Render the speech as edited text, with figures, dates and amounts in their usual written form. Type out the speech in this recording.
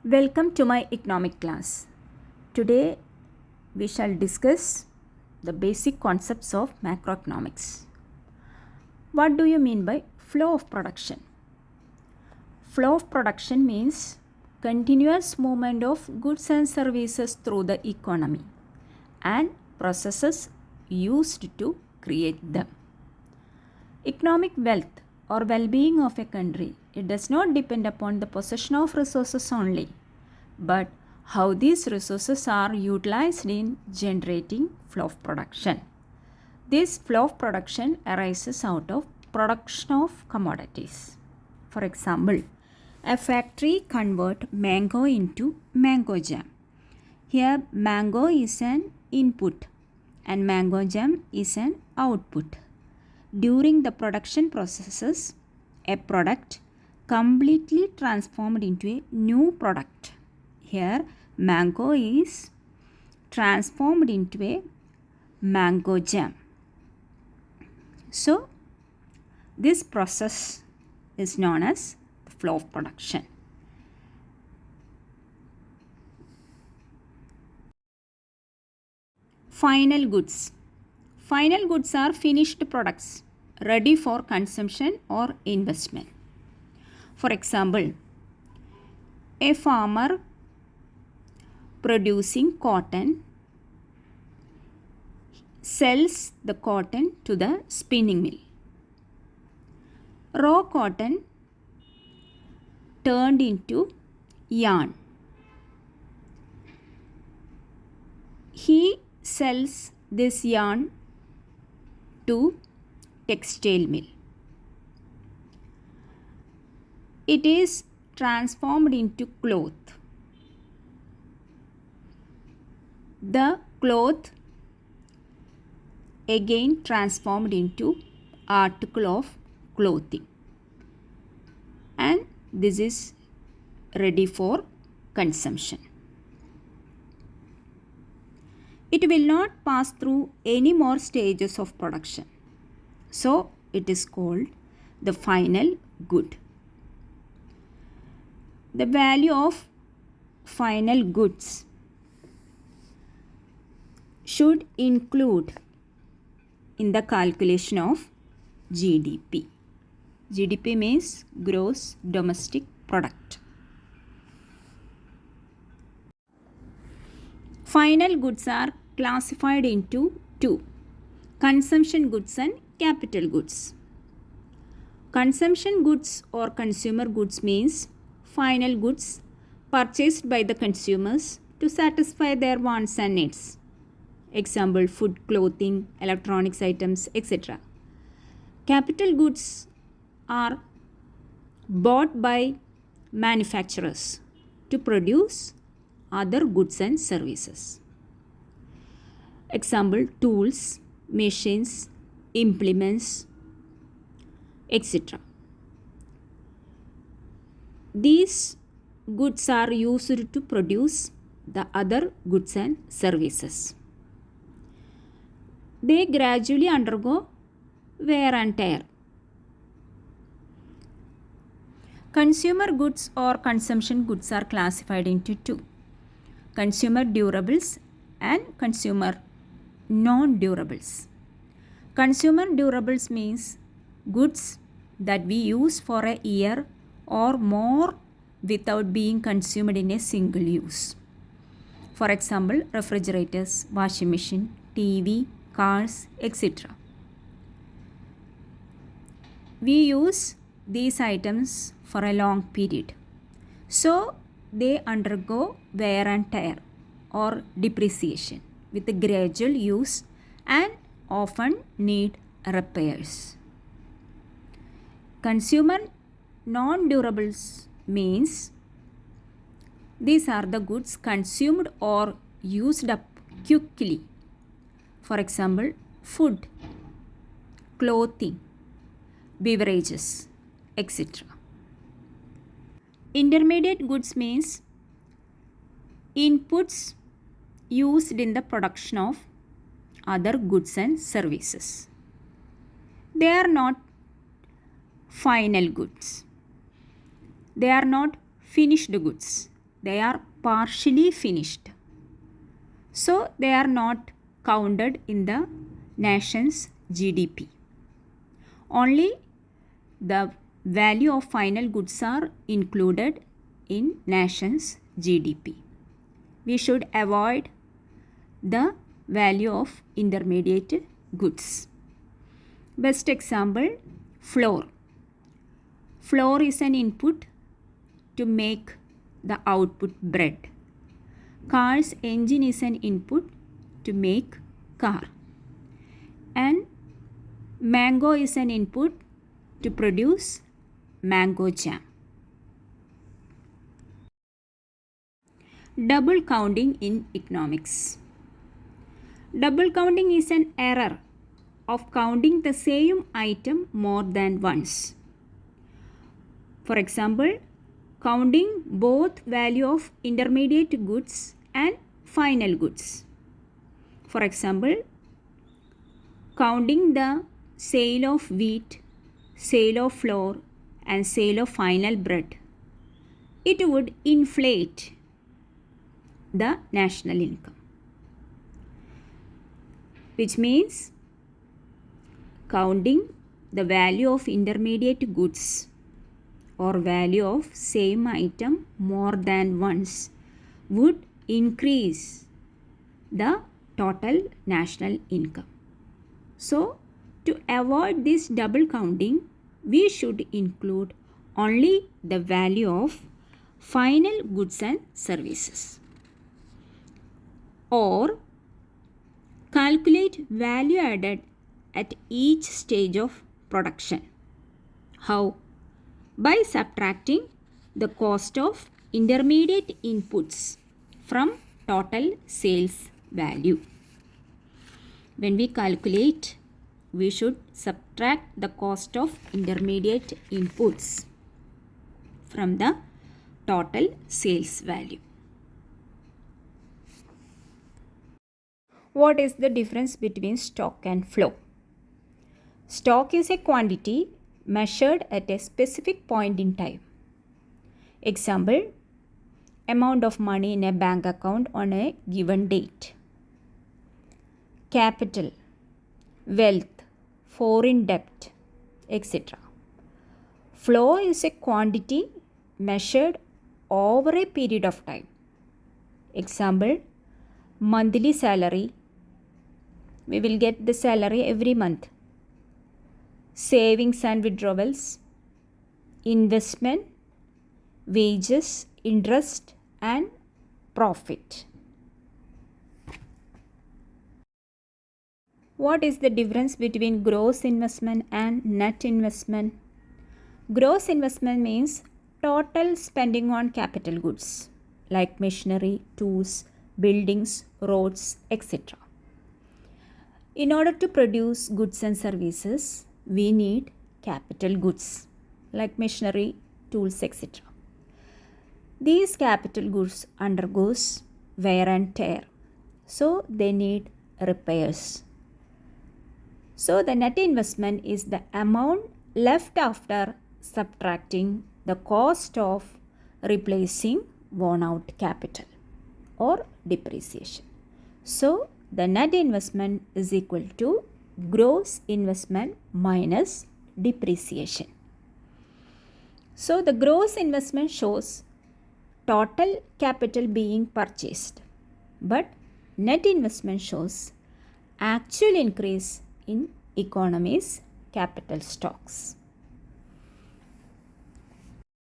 Welcome to my economic class. Today we shall discuss the basic concepts of macroeconomics. What do you mean by flow of production? Flow of production means continuous movement of goods and services through the economy and processes used to create them. Economic wealth or well-being of a country, it does not depend upon the possession of resources only, but how these resources are utilized in generating flow of production. This flow of production arises out of production of commodities. For example, a factory converts mango into mango jam. Here mango is an input and mango jam is an output. During the production processes, a product completely transformed into a new product. Here mango is transformed into a mango jam. So this process is known as the flow of production. Final goods. Final goods are finished products ready for consumption or investment. For example, a farmer producing cotton sells the cotton to the spinning mill. Raw cotton turned into yarn. He sells this yarn to textile mill. It is transformed into cloth. The cloth again transformed into article of clothing, and this is ready for consumption. It will not pass through any more stages of production. So it is called the final good. The value of final goods should include in the calculation of GDP. GDP means gross domestic product. Final goods are classified into two: consumption goods and capital goods. Consumption goods or consumer goods means final goods purchased by the consumers to satisfy their wants and needs. Example, food, clothing, electronics items, etc. Capital goods are bought by manufacturers to produce other goods and services. Example, tools, machines, implements, etc. These goods are used to produce the other goods and services. They gradually undergo wear and tear. Consumer goods or consumption goods are classified into two: consumer durables and consumer non-durables. Consumer durables means goods that we use for a year or more without being consumed in a single use. For example, refrigerators, washing machine, TV, cars, etc. We use these items for a long period, so they undergo wear and tear or depreciation with a gradual use and often need repairs. Consumer non-durables means these are the goods consumed or used up quickly. For example, food, clothing, beverages, etc. Intermediate goods means inputs used in the production of other goods and services. They are not final goods. They are not finished goods. they are partially finished. So they are not counted in the nation's GDP. Only the value of final goods are included in nation's GDP. We should avoid the value of intermediate goods. Best example, flour. Flour is an input to make the output bread. Car's engine is an input to make car. And mango is an input to produce mango jam. Double counting in economics. Double counting is an error of counting the same item more than once. For example, counting both value of intermediate goods and final goods. For example, counting the sale of wheat, sale of flour and sale of final bread, it would inflate the national income, which means counting the value of intermediate goods or value of same item more than once would increase the total national income. So, to avoid this double counting, we should include only the value of final goods and services, or calculate value added at each stage of production. How? By subtracting the cost of intermediate inputs from total sales value. When we calculate, we should subtract the cost of intermediate inputs from the total sales value. What is the difference between stock and flow? Stock is a quantity measured at a specific point in time. Example, amount of money in a bank account on a given date. Capital, wealth, foreign debt, etc. Flow is a quantity measured over a period of time. Example, monthly salary. We will get the salary every month. Savings and withdrawals, investment, wages, interest and profit. What is the difference between gross investment and net investment? Gross investment means total spending on capital goods like machinery, tools, buildings, roads, etc. In order to produce goods and services, we need capital goods like machinery, tools, etc. These capital goods undergoes wear and tear, so they need repairs. So the net investment is the amount left after subtracting the cost of replacing worn out capital or depreciation. So the net investment is equal to gross investment minus depreciation. So the gross investment shows total capital being purchased, but net investment shows actual increase in economy's capital stocks.